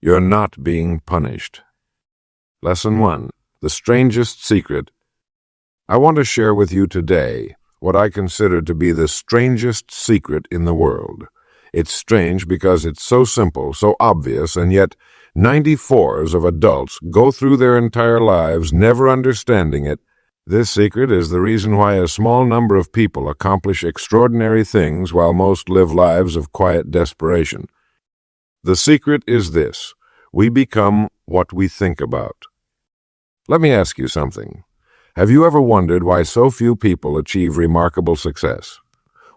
You're not being punished. Lesson 1. The Strangest Secret. I want to share with you today what I consider to be the strangest secret in the world. It's strange because it's so simple, so obvious, and yet 94s of adults go through their entire lives never understanding it. This secret is the reason why a small number of people accomplish extraordinary things while most live lives of quiet desperation. The secret is this: we become what we think about. Let me ask you something. Have you ever wondered why so few people achieve remarkable success?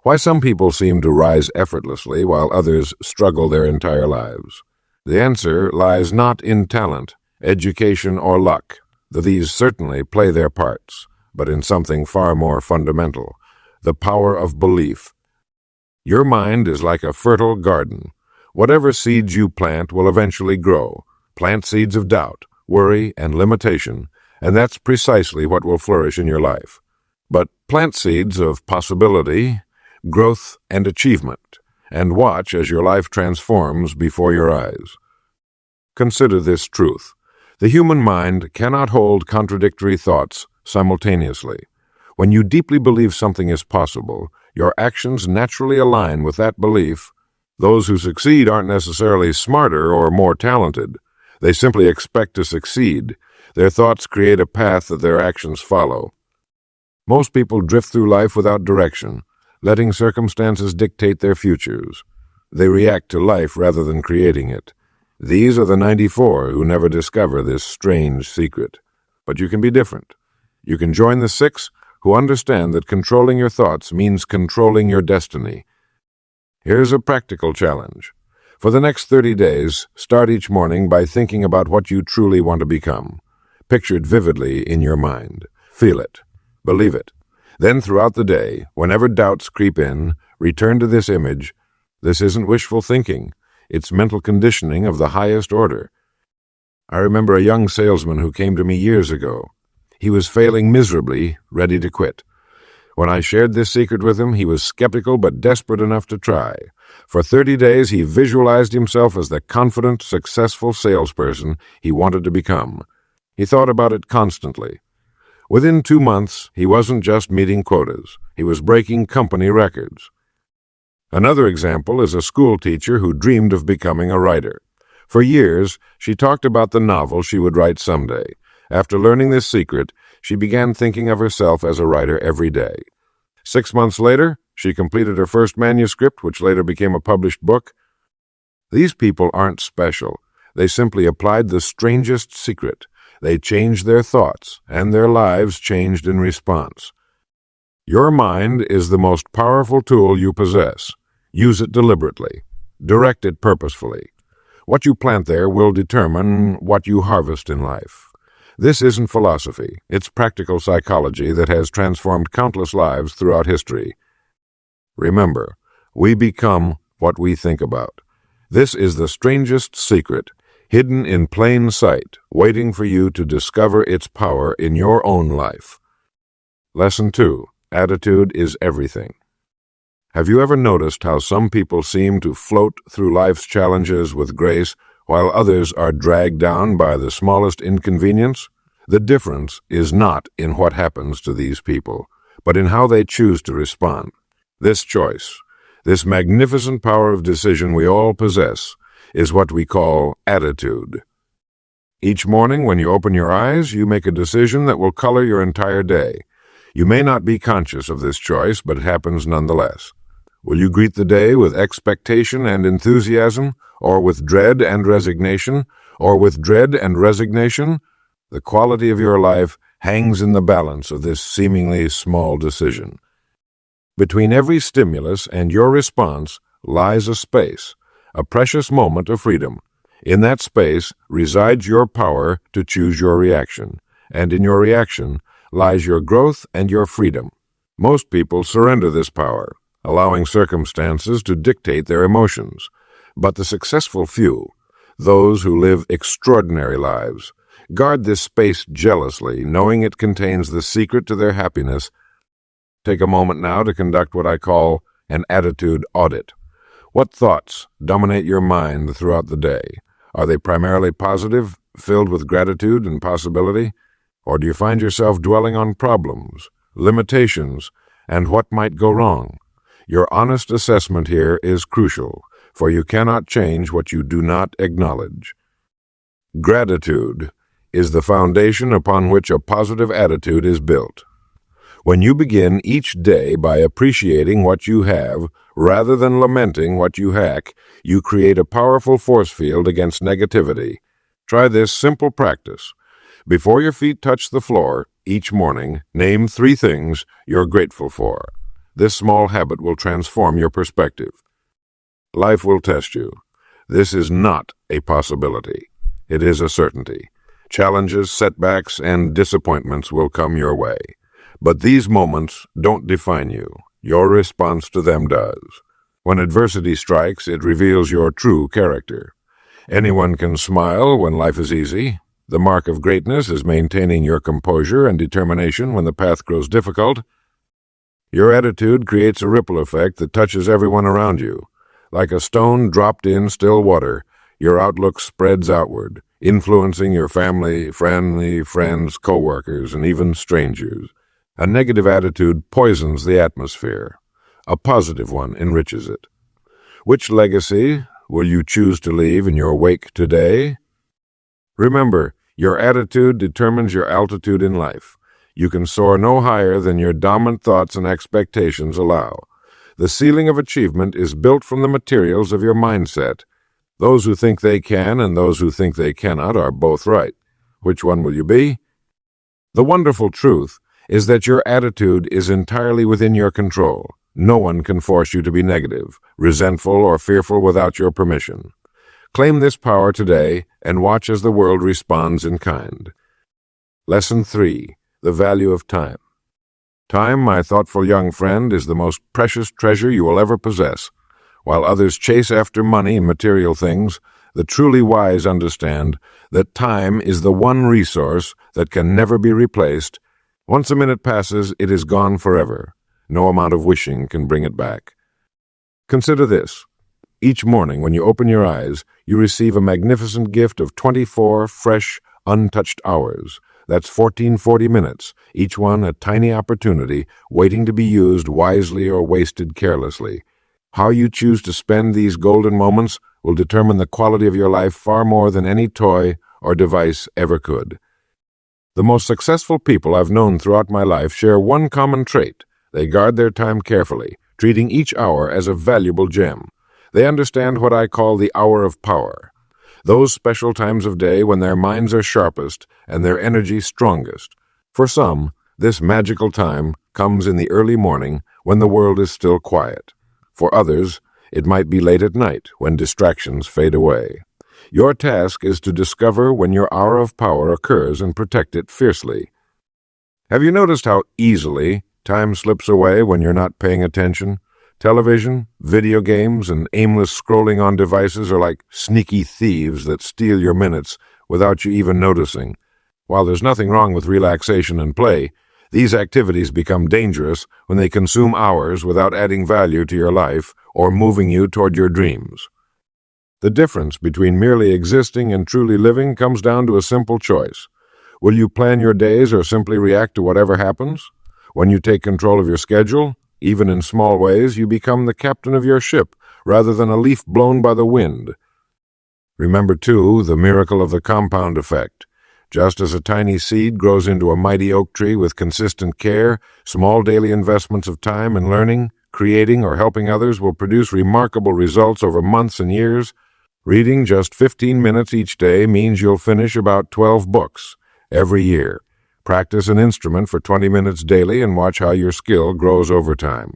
Why some people seem to rise effortlessly while others struggle their entire lives? The answer lies not in talent, education, or luck, though these certainly play their parts, but in something far more fundamental: the power of belief. Your mind is like a fertile garden. Whatever seeds you plant will eventually grow. Plant seeds of doubt, worry, and limitation, and that's precisely what will flourish in your life. But plant seeds of possibility, growth, and achievement, and watch as your life transforms before your eyes. Consider this truth: the human mind cannot hold contradictory thoughts simultaneously. When you deeply believe something is possible, your actions naturally align with that belief. Those who succeed aren't necessarily smarter or more talented. They simply expect to succeed. Their thoughts create a path that their actions follow. Most people drift through life without direction, letting circumstances dictate their futures. They react to life rather than creating it. These are the 94 who never discover this strange secret. But you can be different. You can join the 6 who understand that controlling your thoughts means controlling your destiny. Here's a practical challenge. For the next 30 days, start each morning by thinking about what you truly want to become. Picture it vividly in your mind. Feel it. Believe it. Then throughout the day, whenever doubts creep in, return to this image. This isn't wishful thinking. It's mental conditioning of the highest order. I remember a young salesman who came to me years ago. He was failing miserably, ready to quit. When I shared this secret with him, he was skeptical but desperate enough to try. For 30 days, he visualized himself as the confident, successful salesperson he wanted to become. He thought about it constantly. Within 2 months, he wasn't just meeting quotas. He was breaking company records. Another example is a school teacher who dreamed of becoming a writer. For years, she talked about the novel she would write someday. After learning this secret, she began thinking of herself as a writer every day. 6 months later, she completed her first manuscript, which later became a published book. These people aren't special. They simply applied the strangest secret. They changed their thoughts, and their lives changed in response. Your mind is the most powerful tool you possess. Use it deliberately. Direct it purposefully. What you plant there will determine what you harvest in life. This isn't philosophy. It's practical psychology that has transformed countless lives throughout history. Remember, we become what we think about. This is the strangest secret, hidden in plain sight, waiting for you to discover its power in your own life. Lesson 2. Attitude is everything. Have you ever noticed how some people seem to float through life's challenges with grace, while others are dragged down by the smallest inconvenience? The difference is not in what happens to these people, but in how they choose to respond. This choice, this magnificent power of decision we all possess, is what we call attitude. Each morning when you open your eyes, you make a decision that will color your entire day. You may not be conscious of this choice, but it happens nonetheless. Will you greet the day with expectation and enthusiasm, or with dread and resignation, or with dread and resignation? The quality of your life hangs in the balance of this seemingly small decision. Between every stimulus and your response lies a space, a precious moment of freedom. In that space resides your power to choose your reaction, and in your reaction lies your growth and your freedom. Most people surrender this power, allowing circumstances to dictate their emotions. But the successful few, those who live extraordinary lives, guard this space jealously, knowing it contains the secret to their happiness. Take a moment now to conduct what I call an attitude audit. What thoughts dominate your mind throughout the day? Are they primarily positive, filled with gratitude and possibility? Or do you find yourself dwelling on problems, limitations, and what might go wrong? Your honest assessment here is crucial, for you cannot change what you do not acknowledge. Gratitude is the foundation upon which a positive attitude is built. When you begin each day by appreciating what you have, rather than lamenting what you lack, you create a powerful force field against negativity. Try this simple practice. Before your feet touch the floor, each morning, name 3 things you're grateful for. This small habit will transform your perspective. Life will test you. This is not a possibility. It is a certainty. Challenges, setbacks, and disappointments will come your way. But these moments don't define you. Your response to them does. When adversity strikes, it reveals your true character. Anyone can smile when life is easy. The mark of greatness is maintaining your composure and determination when the path grows difficult. Your attitude creates a ripple effect that touches everyone around you. Like a stone dropped in still water, your outlook spreads outward, influencing your family, friends, co-workers, and even strangers. A negative attitude poisons the atmosphere. A positive one enriches it. Which legacy will you choose to leave in your wake today? Remember, your attitude determines your altitude in life. You can soar no higher than your dominant thoughts and expectations allow. The ceiling of achievement is built from the materials of your mindset. Those who think they can and those who think they cannot are both right. Which one will you be? The wonderful truth is that your attitude is entirely within your control. No one can force you to be negative, resentful, or fearful without your permission. Claim this power today and watch as the world responds in kind. Lesson 3. The value of time. Time, my thoughtful young friend, is the most precious treasure you will ever possess. While others chase after money and material things, the truly wise understand that time is the one resource that can never be replaced. Once a minute passes, it is gone forever. No amount of wishing can bring it back. Consider this. Each morning when you open your eyes, you receive a magnificent gift of 24 fresh, untouched hours. That's 1440 minutes, each one a tiny opportunity waiting to be used wisely or wasted carelessly. How you choose to spend these golden moments will determine the quality of your life far more than any toy or device ever could. The most successful people I've known throughout my life share one common trait. They guard their time carefully, treating each hour as a valuable gem. They understand what I call the hour of power. Those special times of day when their minds are sharpest and their energy strongest. For some, this magical time comes in the early morning when the world is still quiet. For others, it might be late at night when distractions fade away. Your task is to discover when your hour of power occurs and protect it fiercely. Have you noticed how easily time slips away when you're not paying attention? Television, video games, and aimless scrolling on devices are like sneaky thieves that steal your minutes without you even noticing. While there's nothing wrong with relaxation and play, these activities become dangerous when they consume hours without adding value to your life or moving you toward your dreams. The difference between merely existing and truly living comes down to a simple choice. Will you plan your days or simply react to whatever happens? When you take control of your schedule, even in small ways, you become the captain of your ship rather than a leaf blown by the wind. Remember, too, the miracle of the compound effect. Just as a tiny seed grows into a mighty oak tree with consistent care, small daily investments of time in learning, creating, or helping others will produce remarkable results over months and years. Reading just 15 minutes each day means you'll finish about 12 books every year. Practice an instrument for 20 minutes daily and watch how your skill grows over time.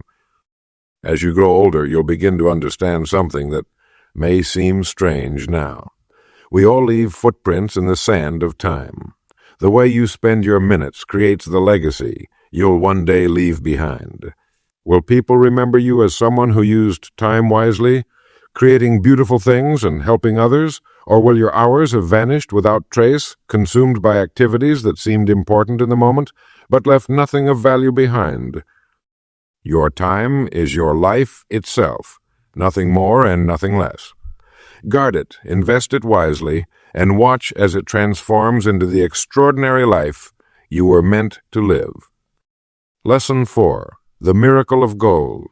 As you grow older, you'll begin to understand something that may seem strange now. We all leave footprints in the sand of time. The way you spend your minutes creates the legacy you'll one day leave behind. Will people remember you as someone who used time wisely, creating beautiful things and helping others? Or will your hours have vanished without trace, consumed by activities that seemed important in the moment, but left nothing of value behind? Your time is your life itself, nothing more and nothing less. Guard it, invest it wisely, and watch as it transforms into the extraordinary life you were meant to live. Lesson 4. The Miracle of Goals.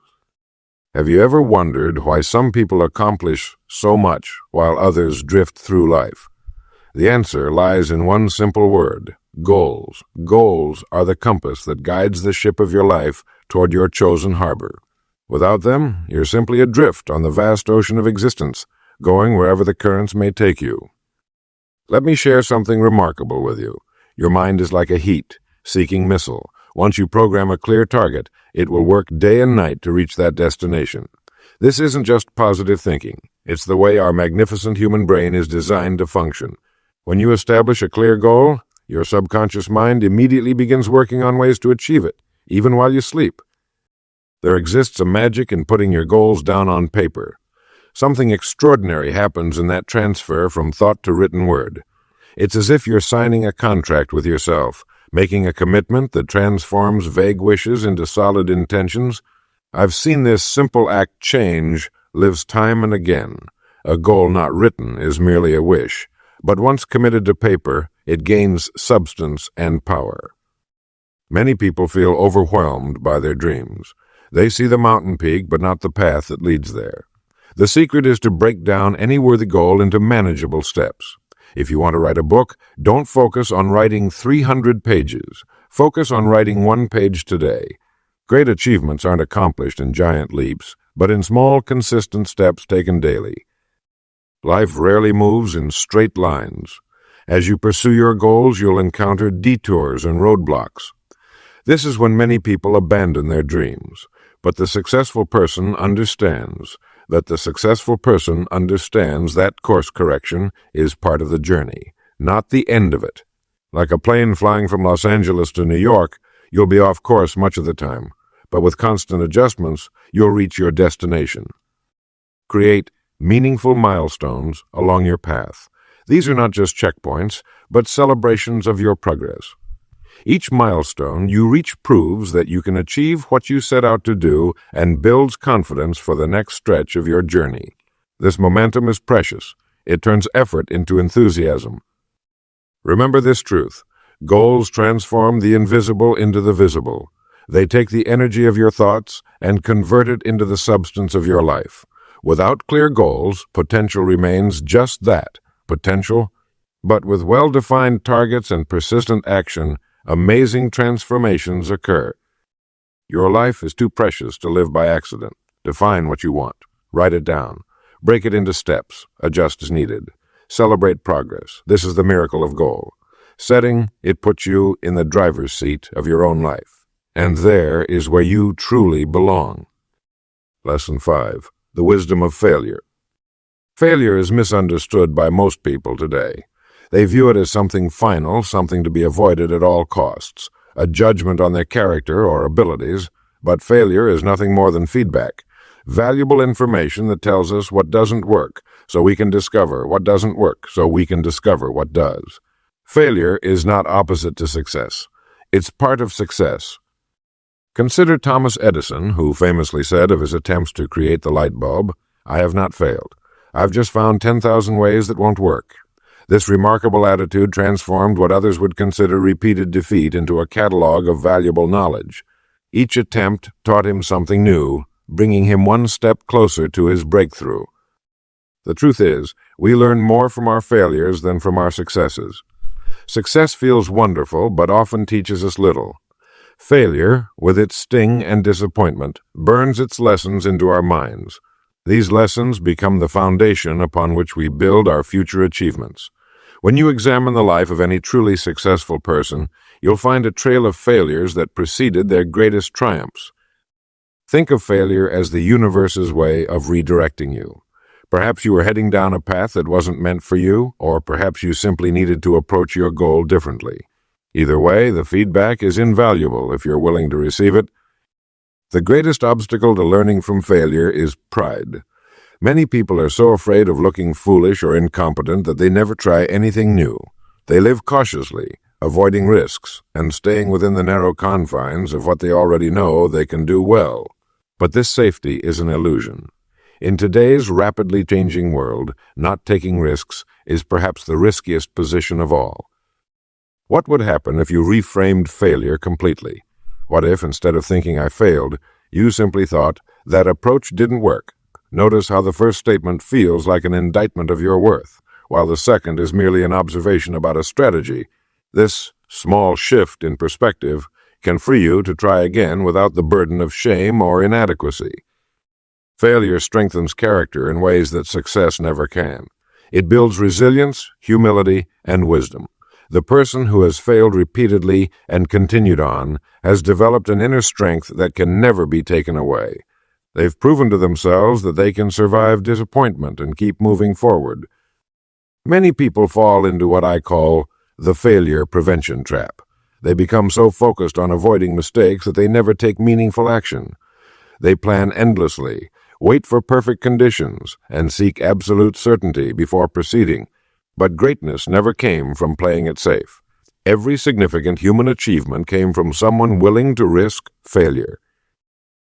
Have you ever wondered why some people accomplish so much while others drift through life? The answer lies in one simple word: goals. Goals are the compass that guides the ship of your life toward your chosen harbor. Without them, you're simply adrift on the vast ocean of existence, going wherever the currents may take you. Let me share something remarkable with you. Your mind is like a heat-seeking missile. Once you program a clear target, it will work day and night to reach that destination. This isn't just positive thinking. It's the way our magnificent human brain is designed to function. When you establish a clear goal, your subconscious mind immediately begins working on ways to achieve it, even while you sleep. There exists a magic in putting your goals down on paper. Something extraordinary happens in that transfer from thought to written word. It's as if you're signing a contract with yourself, making a commitment that transforms vague wishes into solid intentions. I've seen this simple act change lives time and again. A goal not written is merely a wish, but once committed to paper, it gains substance and power. Many people feel overwhelmed by their dreams. They see the mountain peak, but not the path that leads there. The secret is to break down any worthy goal into manageable steps. If you want to write a book, don't focus on writing 300 pages. Focus on writing 1 page today. Great achievements aren't accomplished in giant leaps, but in small, consistent steps taken daily. Life rarely moves in straight lines. As you pursue your goals, you'll encounter detours and roadblocks. This is when many people abandon their dreams. But the successful person understands that course correction is part of the journey, not the end of it. Like a plane flying from Los Angeles to New York, you'll be off course much of the time, but with constant adjustments, you'll reach your destination. Create meaningful milestones along your path. These are not just checkpoints, but celebrations of your progress. Each milestone you reach proves that you can achieve what you set out to do and builds confidence for the next stretch of your journey. This momentum is precious. It turns effort into enthusiasm. Remember this truth: goals transform the invisible into the visible. They take the energy of your thoughts and convert it into the substance of your life. Without clear goals, potential remains just that, potential. But with well-defined targets and persistent action, amazing transformations occur. Your life is too precious to live by accident. Define what you want. Write it down. Break it into steps. Adjust as needed. Celebrate progress. This is the miracle of goal. Setting, it puts you in the driver's seat of your own life. And there is where you truly belong. Lesson 5. The Wisdom of Failure. Failure is misunderstood by most people today. They view it as something final, something to be avoided at all costs, a judgment on their character or abilities. But failure is nothing more than feedback, valuable information that tells us what doesn't work, so we can discover what doesn't work, so we can discover what does. Failure is not opposite to success. It's part of success. Consider Thomas Edison, who famously said of his attempts to create the light bulb, "I have not failed. I've just found 10,000 ways that won't work." This remarkable attitude transformed what others would consider repeated defeat into a catalog of valuable knowledge. Each attempt taught him something new, bringing him one step closer to his breakthrough. The truth is, we learn more from our failures than from our successes. Success feels wonderful, but often teaches us little. Failure, with its sting and disappointment, burns its lessons into our minds. These lessons become the foundation upon which we build our future achievements. When you examine the life of any truly successful person, you'll find a trail of failures that preceded their greatest triumphs. Think of failure as the universe's way of redirecting you. Perhaps you were heading down a path that wasn't meant for you, or perhaps you simply needed to approach your goal differently. Either way, the feedback is invaluable if you're willing to receive it. The greatest obstacle to learning from failure is pride. Many people are so afraid of looking foolish or incompetent that they never try anything new. They live cautiously, avoiding risks, and staying within the narrow confines of what they already know they can do well. But this safety is an illusion. In today's rapidly changing world, not taking risks is perhaps the riskiest position of all. What would happen if you reframed failure completely? What if, instead of thinking I failed, you simply thought, that approach didn't work? Notice how the first statement feels like an indictment of your worth, while the second is merely an observation about a strategy. This small shift in perspective can free you to try again without the burden of shame or inadequacy. Failure strengthens character in ways that success never can. It builds resilience, humility, and wisdom. The person who has failed repeatedly and continued on has developed an inner strength that can never be taken away. They've proven to themselves that they can survive disappointment and keep moving forward. Many people fall into what I call the failure prevention trap. They become so focused on avoiding mistakes that they never take meaningful action. They plan endlessly, wait for perfect conditions, and seek absolute certainty before proceeding. But greatness never came from playing it safe. Every significant human achievement came from someone willing to risk failure.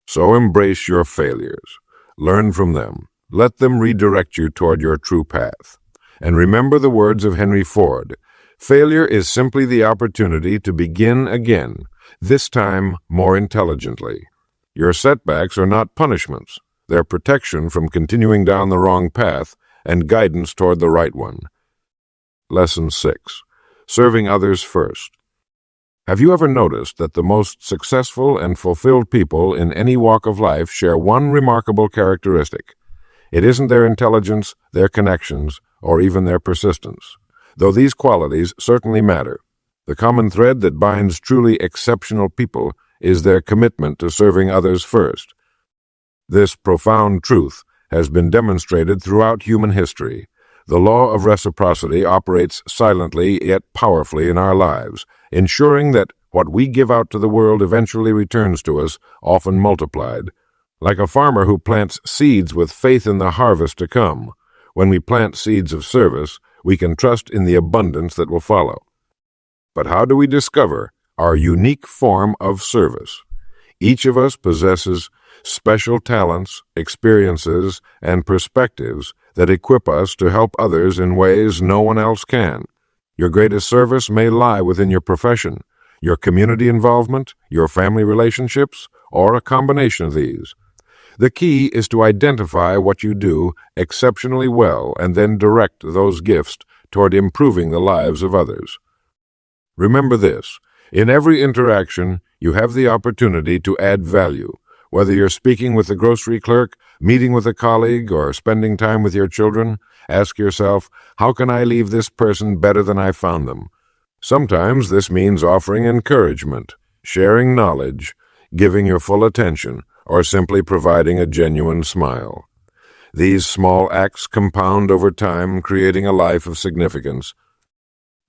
So embrace your failures. Learn from them. Let them redirect you toward your true path. And remember the words of Henry Ford. Failure is simply the opportunity to begin again, this time more intelligently. Your setbacks are not punishments. They're protection from continuing down the wrong path and guidance toward the right one. Lesson 6. Serving others first. Have you ever noticed that the most successful and fulfilled people in any walk of life share one remarkable characteristic? It isn't their intelligence, their connections, or even their persistence, though these qualities certainly matter. The common thread that binds truly exceptional people is their commitment to serving others first. This profound truth has been demonstrated throughout human history. The law of reciprocity operates silently yet powerfully in our lives, ensuring that what we give out to the world eventually returns to us, often multiplied. Like a farmer who plants seeds with faith in the harvest to come, when we plant seeds of service, we can trust in the abundance that will follow. But how do we discover our unique form of service? Each of us possesses special talents, experiences, and perspectives that equip us to help others in ways no one else can. Your greatest service may lie within your profession, your community involvement, your family relationships, or a combination of these. The key is to identify what you do exceptionally well and then direct those gifts toward improving the lives of others. Remember this: in every interaction, you have the opportunity to add value. Whether you're speaking with the grocery clerk, meeting with a colleague, or spending time with your children, ask yourself, how can I leave this person better than I found them? Sometimes this means offering encouragement, sharing knowledge, giving your full attention, or simply providing a genuine smile. These small acts compound over time, creating a life of significance.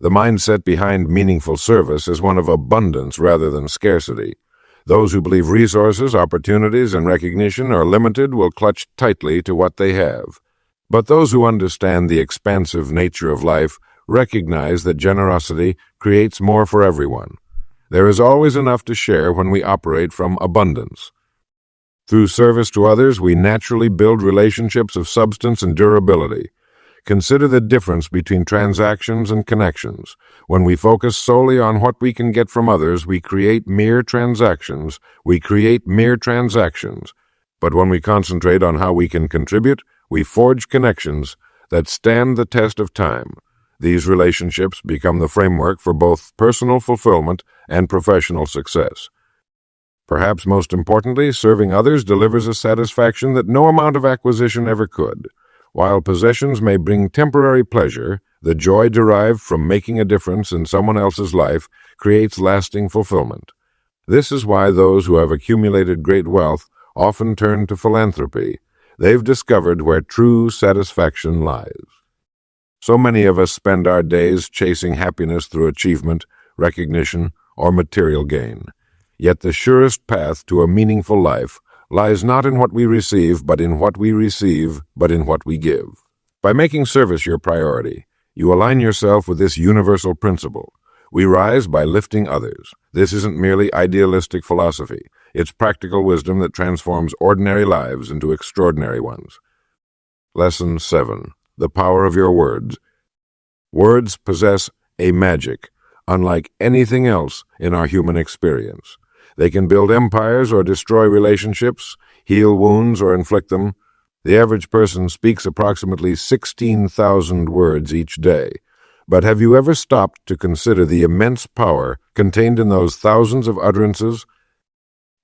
The mindset behind meaningful service is one of abundance rather than scarcity. Those who believe resources, opportunities, and recognition are limited will clutch tightly to what they have. But those who understand the expansive nature of life recognize that generosity creates more for everyone. There is always enough to share when we operate from abundance. Through service to others, we naturally build relationships of substance and durability. Consider the difference between transactions and connections. When we focus solely on what we can get from others, we create mere transactions. But when we concentrate on how we can contribute, we forge connections that stand the test of time. These relationships become the framework for both personal fulfillment and professional success. Perhaps most importantly, serving others delivers a satisfaction that no amount of acquisition ever could. While possessions may bring temporary pleasure, the joy derived from making a difference in someone else's life creates lasting fulfillment. This is why those who have accumulated great wealth often turn to philanthropy. They've discovered where true satisfaction lies. So many of us spend our days chasing happiness through achievement, recognition, or material gain. Yet the surest path to a meaningful life lies not in what we receive, but in what we give. By making service your priority, you align yourself with this universal principle. We rise by lifting others. This isn't merely idealistic philosophy. It's practical wisdom that transforms ordinary lives into extraordinary ones. Lesson 7. The power of your words. Words possess a magic, unlike anything else in our human experience. They can build empires or destroy relationships, heal wounds or inflict them. The average person speaks approximately 16,000 words each day. But have you ever stopped to consider the immense power contained in those thousands of utterances?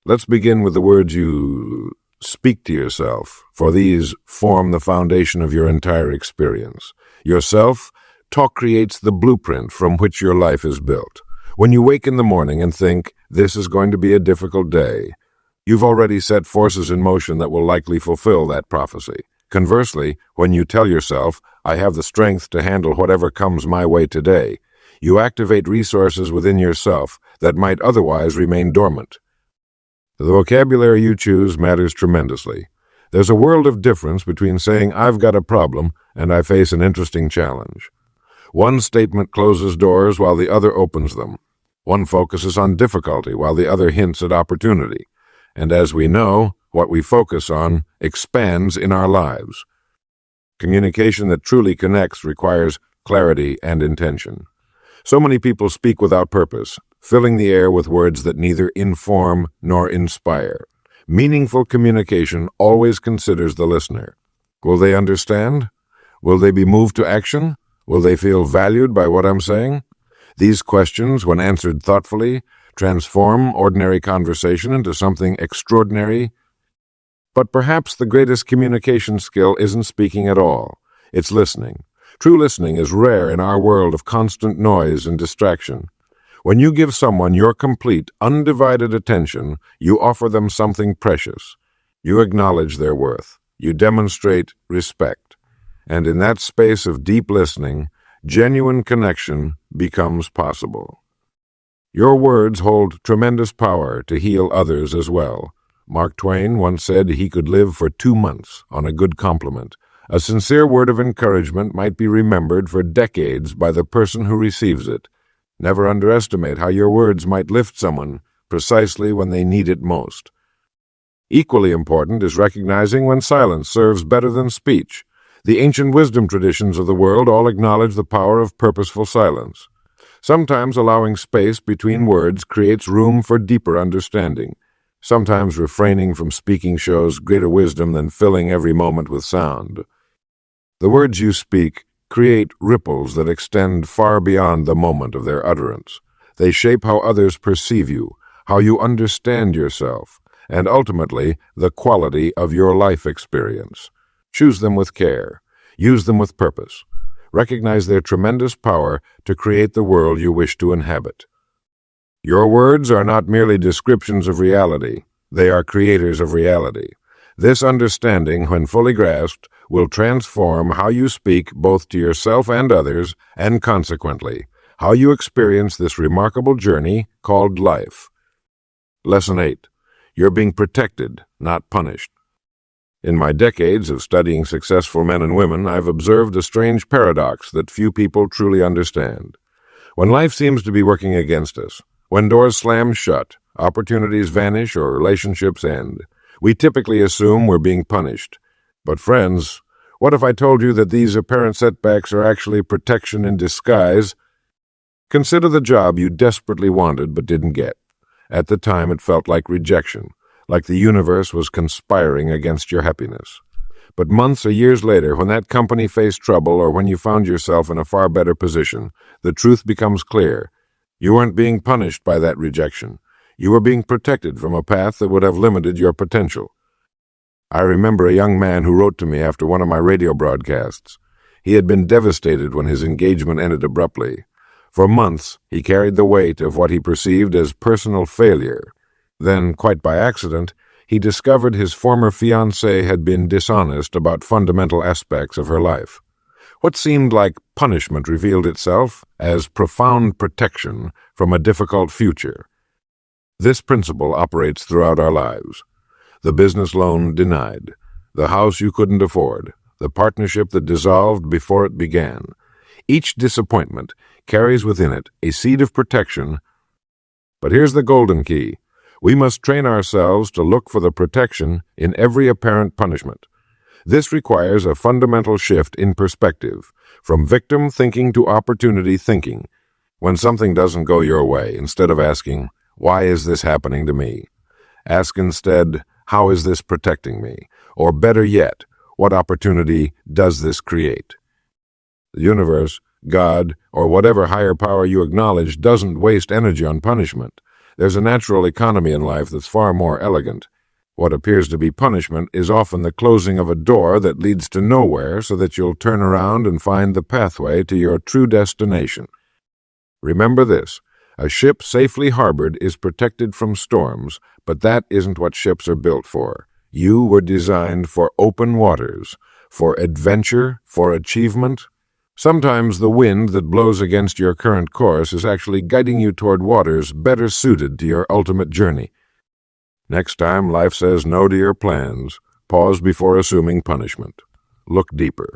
Let's begin with the words you speak to yourself, for these form the foundation of your entire experience. Yourself, talk creates the blueprint from which your life is built. When you wake in the morning and think, this is going to be a difficult day, you've already set forces in motion that will likely fulfill that prophecy. Conversely, when you tell yourself, I have the strength to handle whatever comes my way today, you activate resources within yourself that might otherwise remain dormant. The vocabulary you choose matters tremendously. There's a world of difference between saying, I've got a problem, and I face an interesting challenge. One statement closes doors while the other opens them. One focuses on difficulty while the other hints at opportunity. And as we know, what we focus on expands in our lives. Communication that truly connects requires clarity and intention. So many people speak without purpose, filling the air with words that neither inform nor inspire. Meaningful communication always considers the listener. Will they understand? Will they be moved to action? Will they feel valued by what I'm saying? These questions, when answered thoughtfully, transform ordinary conversation into something extraordinary. But perhaps the greatest communication skill isn't speaking at all. It's listening. True listening is rare in our world of constant noise and distraction. When you give someone your complete, undivided attention, you offer them something precious. You acknowledge their worth. You demonstrate respect. And in that space of deep listening, genuine connection becomes possible. Your words hold tremendous power to heal others as well. Mark Twain once said he could live for 2 months on a good compliment. A sincere word of encouragement might be remembered for decades by the person who receives it. Never underestimate how your words might lift someone precisely when they need it most. Equally important is recognizing when silence serves better than speech. The ancient wisdom traditions of the world all acknowledge the power of purposeful silence. Sometimes allowing space between words creates room for deeper understanding. Sometimes refraining from speaking shows greater wisdom than filling every moment with sound. The words you speak create ripples that extend far beyond the moment of their utterance. They shape how others perceive you, how you understand yourself, and ultimately the quality of your life experience. Choose them with care. Use them with purpose. Recognize their tremendous power to create the world you wish to inhabit. Your words are not merely descriptions of reality. They are creators of reality. This understanding, when fully grasped, will transform how you speak both to yourself and others, and consequently, how you experience this remarkable journey called life. Lesson 8. You're being protected, not punished. In my decades of studying successful men and women, I've observed a strange paradox that few people truly understand. When life seems to be working against us, when doors slam shut, opportunities vanish, or relationships end, we typically assume we're being punished. But friends, what if I told you that these apparent setbacks are actually protection in disguise? Consider the job you desperately wanted but didn't get. At the time, it felt like rejection, like the universe was conspiring against your happiness. But months or years later, when that company faced trouble or when you found yourself in a far better position, the truth becomes clear. You weren't being punished by that rejection. You were being protected from a path that would have limited your potential. I remember a young man who wrote to me after one of my radio broadcasts. He had been devastated when his engagement ended abruptly. For months, he carried the weight of what he perceived as personal failure. Then, quite by accident, he discovered his former fiancée had been dishonest about fundamental aspects of her life. What seemed like punishment revealed itself as profound protection from a difficult future. This principle operates throughout our lives. The business loan denied, the house you couldn't afford, the partnership that dissolved before it began. Each disappointment carries within it a seed of protection. But here's the golden key. We must train ourselves to look for the protection in every apparent punishment. This requires a fundamental shift in perspective, from victim thinking to opportunity thinking. When something doesn't go your way, instead of asking, "Why is this happening to me?" ask instead, "How is this protecting me?" Or better yet, "What opportunity does this create?" The universe, God, or whatever higher power you acknowledge doesn't waste energy on punishment. There's a natural economy in life that's far more elegant. What appears to be punishment is often the closing of a door that leads to nowhere so that you'll turn around and find the pathway to your true destination. Remember this, a ship safely harbored is protected from storms, but that isn't what ships are built for. You were designed for open waters, for adventure, for achievement. Sometimes the wind that blows against your current course is actually guiding you toward waters better suited to your ultimate journey. Next time life says no to your plans, pause before assuming punishment. Look deeper.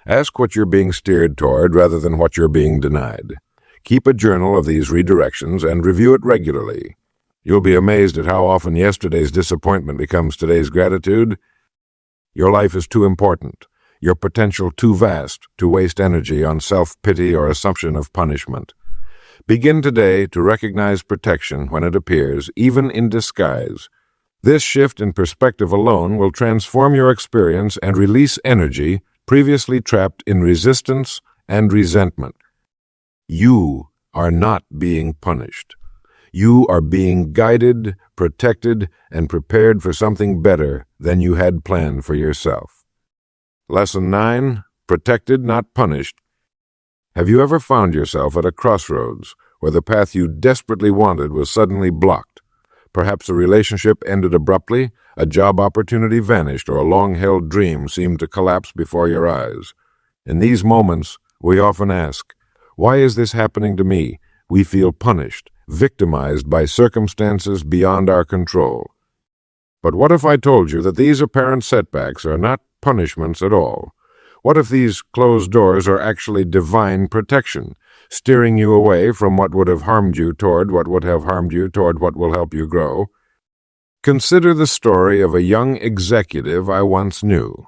Ask what you're being steered toward rather than what you're being denied. Keep a journal of these redirections and review it regularly. You'll be amazed at how often yesterday's disappointment becomes today's gratitude. Your life is too important, your potential too vast to waste energy on self-pity or assumption of punishment. Begin today to recognize protection when it appears, even in disguise. This shift in perspective alone will transform your experience and release energy previously trapped in resistance and resentment. You are not being punished. You are being guided, protected, and prepared for something better than you had planned for yourself. Lesson 9. Protected, not punished. Have you ever found yourself at a crossroads where the path you desperately wanted was suddenly blocked? Perhaps a relationship ended abruptly, a job opportunity vanished, or a long-held dream seemed to collapse before your eyes. In these moments, we often ask, "Why is this happening to me?" We feel punished, victimized by circumstances beyond our control. But what if I told you that these apparent setbacks are not punishments at all? What if these closed doors are actually divine protection, steering you away from what would have harmed you toward what would have harmed you toward what will help you grow? Consider the story of a young executive I once knew.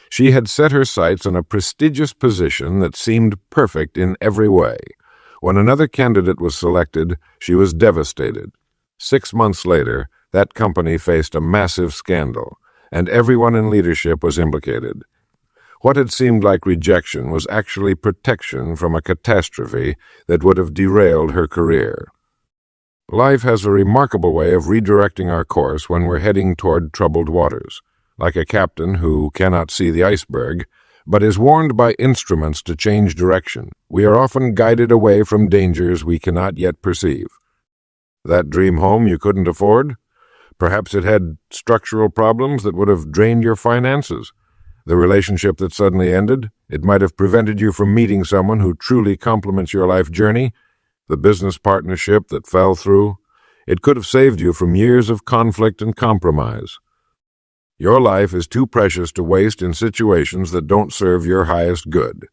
She had set her sights on a prestigious position that seemed perfect in every way. When another candidate was selected, she was devastated. 6 months later, that company faced a massive scandal, and everyone in leadership was implicated. What had seemed like rejection was actually protection from a catastrophe that would have derailed her career. Life has a remarkable way of redirecting our course when we're heading toward troubled waters. Like a captain who cannot see the iceberg, but is warned by instruments to change direction, we are often guided away from dangers we cannot yet perceive. That dream home you couldn't afford? Perhaps it had structural problems that would have drained your finances. The relationship that suddenly ended, it might have prevented you from meeting someone who truly complements your life journey. The business partnership that fell through, it could have saved you from years of conflict and compromise. Your life is too precious to waste in situations that don't serve your highest good.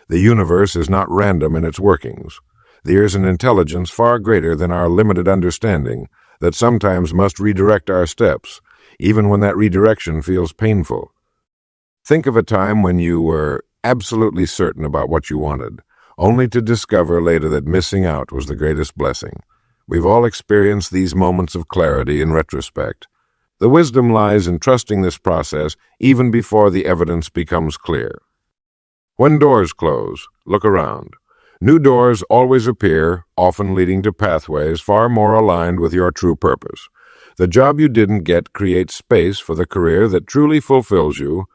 The universe is not random in its workings. There is an intelligence far greater than our limited understanding that sometimes must redirect our steps, even when that redirection feels painful. Think of a time when you were absolutely certain about what you wanted, only to discover later that missing out was the greatest blessing. We've all experienced these moments of clarity in retrospect. The wisdom lies in trusting this process even before the evidence becomes clear. When doors close, look around. New doors always appear, often leading to pathways far more aligned with your true purpose. The job you didn't get creates space for the career that truly fulfills you.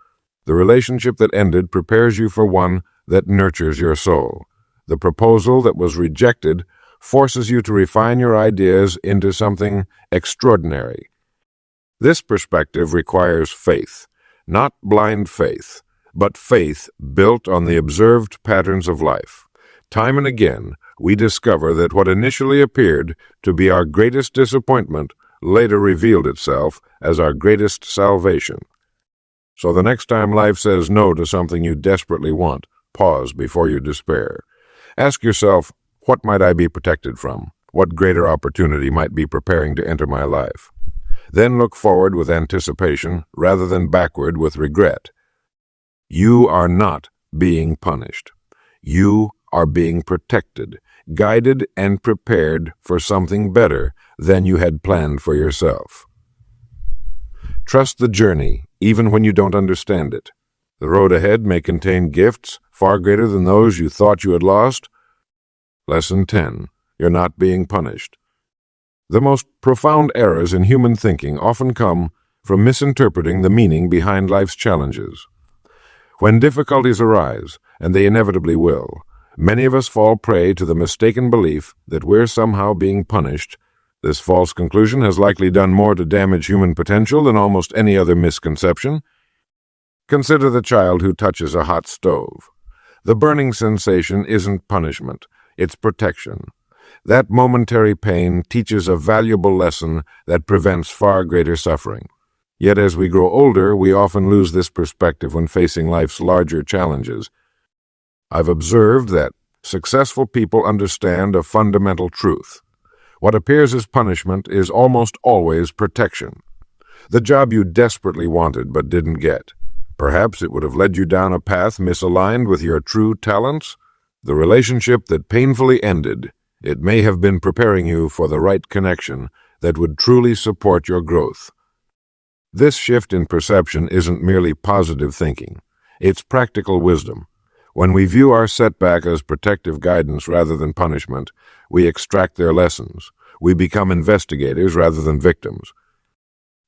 The relationship that ended prepares you for one that nurtures your soul. The proposal that was rejected forces you to refine your ideas into something extraordinary. This perspective requires faith, not blind faith, but faith built on the observed patterns of life. Time and again, we discover that what initially appeared to be our greatest disappointment later revealed itself as our greatest salvation. So the next time life says no to something you desperately want, pause before you despair. Ask yourself, what might I be protected from? What greater opportunity might be preparing to enter my life? Then look forward with anticipation rather than backward with regret. You are not being punished. You are being protected, guided, and prepared for something better than you had planned for yourself. Trust the journey, even when you don't understand it. The road ahead may contain gifts far greater than those you thought you had lost. Lesson 10. You're not being punished. The most profound errors in human thinking often come from misinterpreting the meaning behind life's challenges. When difficulties arise, and they inevitably will, many of us fall prey to the mistaken belief that we're somehow being punished. This false conclusion has likely done more to damage human potential than almost any other misconception. Consider the child who touches a hot stove. The burning sensation isn't punishment, it's protection. That momentary pain teaches a valuable lesson that prevents far greater suffering. Yet as we grow older, we often lose this perspective when facing life's larger challenges. I've observed that successful people understand a fundamental truth. What appears as punishment is almost always protection. The job you desperately wanted but didn't get. Perhaps it would have led you down a path misaligned with your true talents. The relationship that painfully ended, it may have been preparing you for the right connection that would truly support your growth. This shift in perception isn't merely positive thinking. It's practical wisdom. When we view our setback as protective guidance rather than punishment, we extract their lessons. We become investigators rather than victims.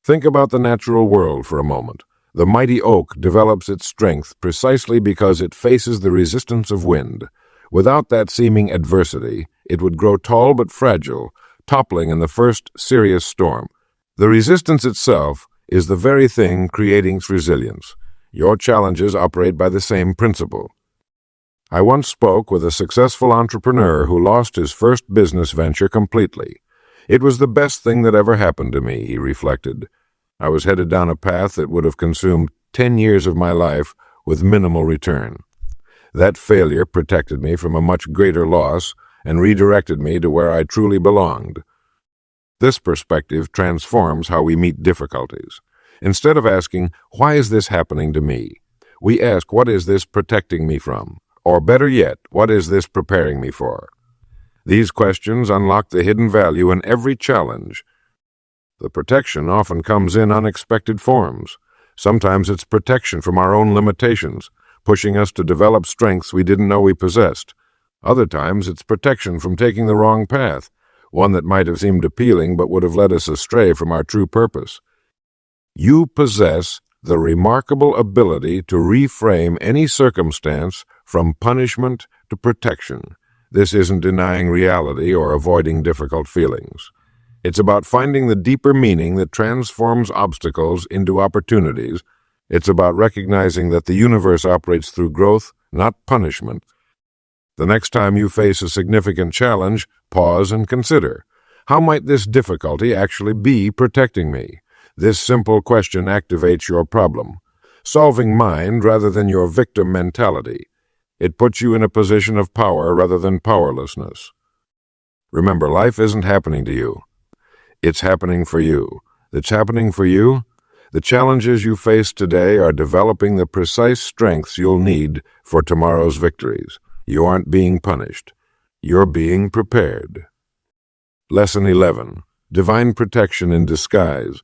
Think about the natural world for a moment. The mighty oak develops its strength precisely because it faces the resistance of wind. Without that seeming adversity, it would grow tall but fragile, toppling in the first serious storm. The resistance itself is the very thing creating its resilience. Your challenges operate by the same principle. I once spoke with a successful entrepreneur who lost his first business venture completely. It was the best thing that ever happened to me, he reflected. I was headed down a path that would have consumed 10 years of my life with minimal return. That failure protected me from a much greater loss and redirected me to where I truly belonged. This perspective transforms how we meet difficulties. Instead of asking, "Why is this happening to me?" we ask, "What is this protecting me from?" Or better yet, "What is this preparing me for?" These questions unlock the hidden value in every challenge. The protection often comes in unexpected forms. Sometimes it's protection from our own limitations, pushing us to develop strengths we didn't know we possessed. Other times it's protection from taking the wrong path, one that might have seemed appealing but would have led us astray from our true purpose. You possess the remarkable ability to reframe any circumstance from punishment to protection. This isn't denying reality or avoiding difficult feelings. It's about finding the deeper meaning that transforms obstacles into opportunities. It's about recognizing that the universe operates through growth, not punishment. The next time you face a significant challenge, pause and consider, how might this difficulty actually be protecting me? This simple question activates your problem-solving mind rather than your victim mentality. It puts you in a position of power rather than powerlessness. Remember, life isn't happening to you. It's happening for you. It's happening for you. The challenges you face today are developing the precise strengths you'll need for tomorrow's victories. You aren't being punished. You're being prepared. Lesson 11. Divine Protection in Disguise.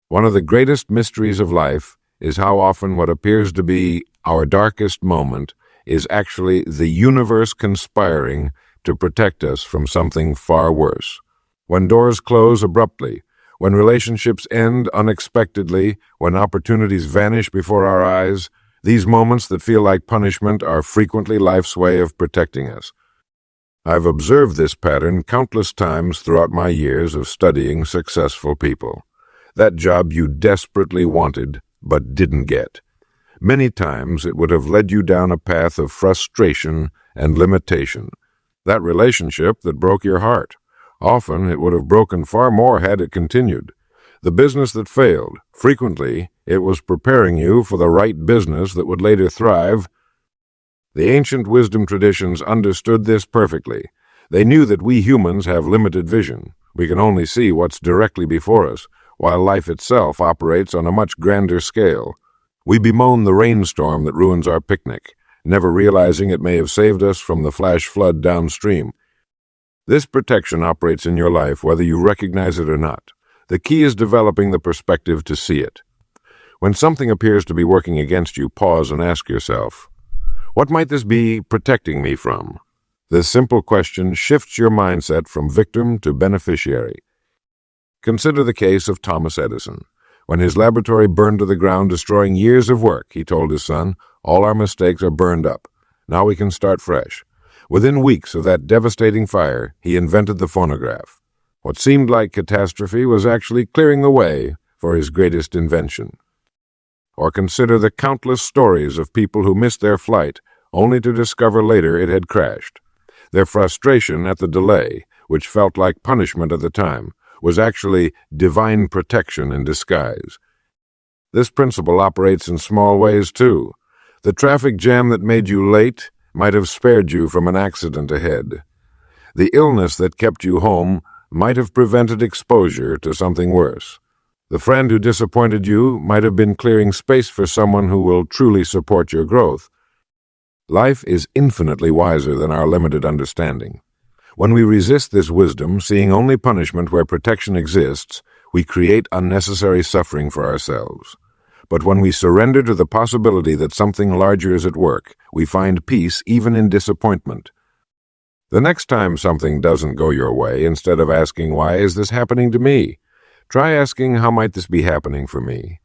One of the greatest mysteries of life is how often what appears to be our darkest moment is actually the universe conspiring to protect us from something far worse. When doors close abruptly, when relationships end unexpectedly, when opportunities vanish before our eyes, these moments that feel like punishment are frequently life's way of protecting us. I've observed this pattern countless times throughout my years of studying successful people. That job you desperately wanted but didn't get. Many times it would have led you down a path of frustration and limitation. That relationship that broke your heart. Often it would have broken far more had it continued. The business that failed. Frequently, it was preparing you for the right business that would later thrive. The ancient wisdom traditions understood this perfectly. They knew that we humans have limited vision. We can only see what's directly before us. while life itself operates on a much grander scale. We bemoan the rainstorm that ruins our picnic, never realizing it may have saved us from the flash flood downstream. This protection operates in your life whether you recognize it or not. The key is developing the perspective to see it. When something appears to be working against you, pause and ask yourself, what might this be protecting me from? This simple question shifts your mindset from victim to beneficiary. Consider the case of Thomas Edison. When his laboratory burned to the ground, destroying years of work, he told his son, "All our mistakes are burned up. Now we can start fresh." Within weeks of that devastating fire, he invented the phonograph. What seemed like catastrophe was actually clearing the way for his greatest invention. Or consider the countless stories of people who missed their flight, only to discover later it had crashed. Their frustration at the delay, which felt like punishment at the time, was actually divine protection in disguise. This principle operates in small ways, too. The traffic jam that made you late might have spared you from an accident ahead. The illness that kept you home might have prevented exposure to something worse. The friend who disappointed you might have been clearing space for someone who will truly support your growth. Life is infinitely wiser than our limited understanding. When we resist this wisdom, seeing only punishment where protection exists, we create unnecessary suffering for ourselves. But when we surrender to the possibility that something larger is at work, we find peace even in disappointment. The next time something doesn't go your way, instead of asking, "Why is this happening to me?" try asking, "How might this be happening for me?"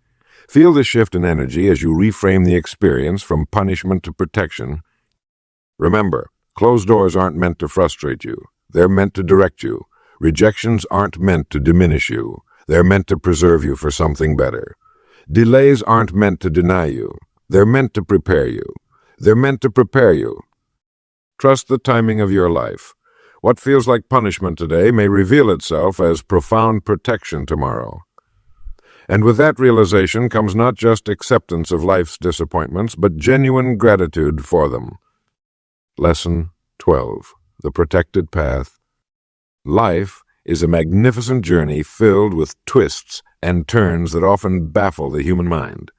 Feel the shift in energy as you reframe the experience from punishment to protection. Remember, closed doors aren't meant to frustrate you. They're meant to direct you. Rejections aren't meant to diminish you. They're meant to preserve you for something better. Delays aren't meant to deny you. They're meant to prepare you. They're meant to prepare you. Trust the timing of your life. What feels like punishment today may reveal itself as profound protection tomorrow. And with that realization comes not just acceptance of life's disappointments, but genuine gratitude for them. Lesson 12. The Protected Path. Life is a magnificent journey filled with twists and turns that often baffle the human mind.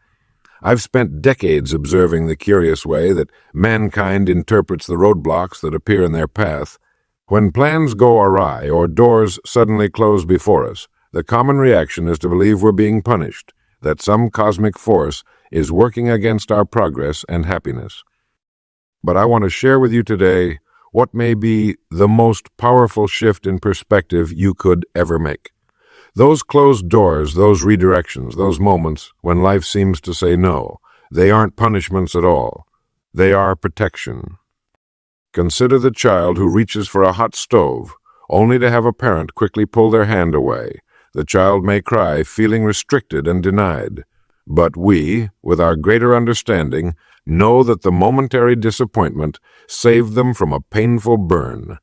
I've spent decades observing the curious way that mankind interprets the roadblocks that appear in their path. When plans go awry or doors suddenly close before us, the common reaction is to believe we're being punished, that some cosmic force is working against our progress and happiness. But I want to share with you today what may be the most powerful shift in perspective you could ever make. Those closed doors, those redirections, those moments when life seems to say no, they aren't punishments at all. They are protection. Consider the child who reaches for a hot stove, only to have a parent quickly pull their hand away. The child may cry, feeling restricted and denied. But we, with our greater understanding, know that the momentary disappointment saved them from a painful burn.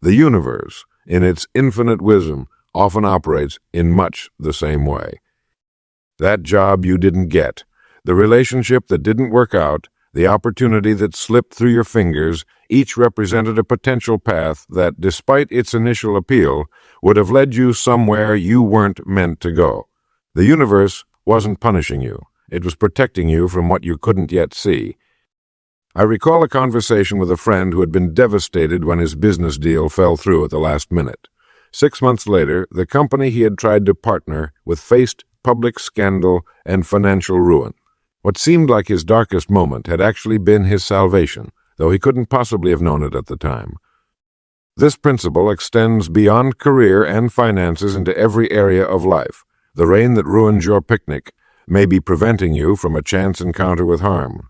The universe, in its infinite wisdom, often operates in much the same way. That job you didn't get, the relationship that didn't work out, the opportunity that slipped through your fingers, each represented a potential path that, despite its initial appeal, would have led you somewhere you weren't meant to go. The universe wasn't punishing you. It was protecting you from what you couldn't yet see. I recall a conversation with a friend who had been devastated when his business deal fell through at the last minute. 6 months later, the company he had tried to partner with faced public scandal and financial ruin. What seemed like his darkest moment had actually been his salvation, though he couldn't possibly have known it at the time. This principle extends beyond career and finances into every area of life. The rain that ruins your picnic may be preventing you from a chance encounter with harm.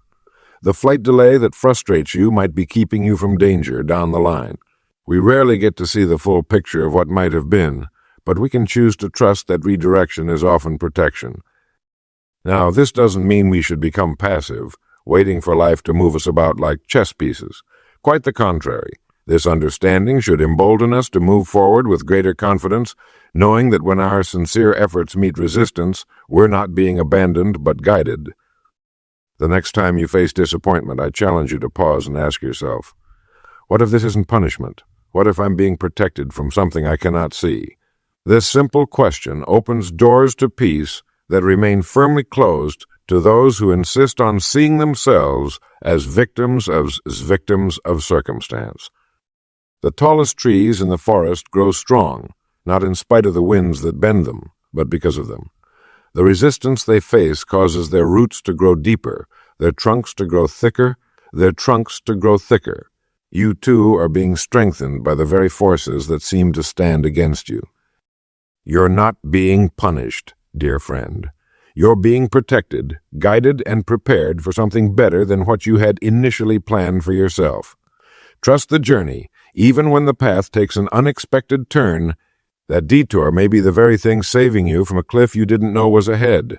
The flight delay that frustrates you might be keeping you from danger down the line. We rarely get to see the full picture of what might have been, but we can choose to trust that redirection is often protection. Now, this doesn't mean we should become passive, waiting for life to move us about like chess pieces. Quite the contrary. This understanding should embolden us to move forward with greater confidence, knowing that when our sincere efforts meet resistance, we're not being abandoned but guided. The next time you face disappointment, I challenge you to pause and ask yourself, what if this isn't punishment? What if I'm being protected from something I cannot see? This simple question opens doors to peace that remain firmly closed to those who insist on seeing themselves as victims of circumstance. The tallest trees in the forest grow strong, not in spite of the winds that bend them, but because of them. The resistance they face causes their roots to grow deeper, their trunks to grow thicker, You, too, are being strengthened by the very forces that seem to stand against you. You're not being punished, dear friend. You're being protected, guided, and prepared for something better than what you had initially planned for yourself. Trust the journey, even when the path takes an unexpected turn. That detour may be the very thing saving you from a cliff you didn't know was ahead.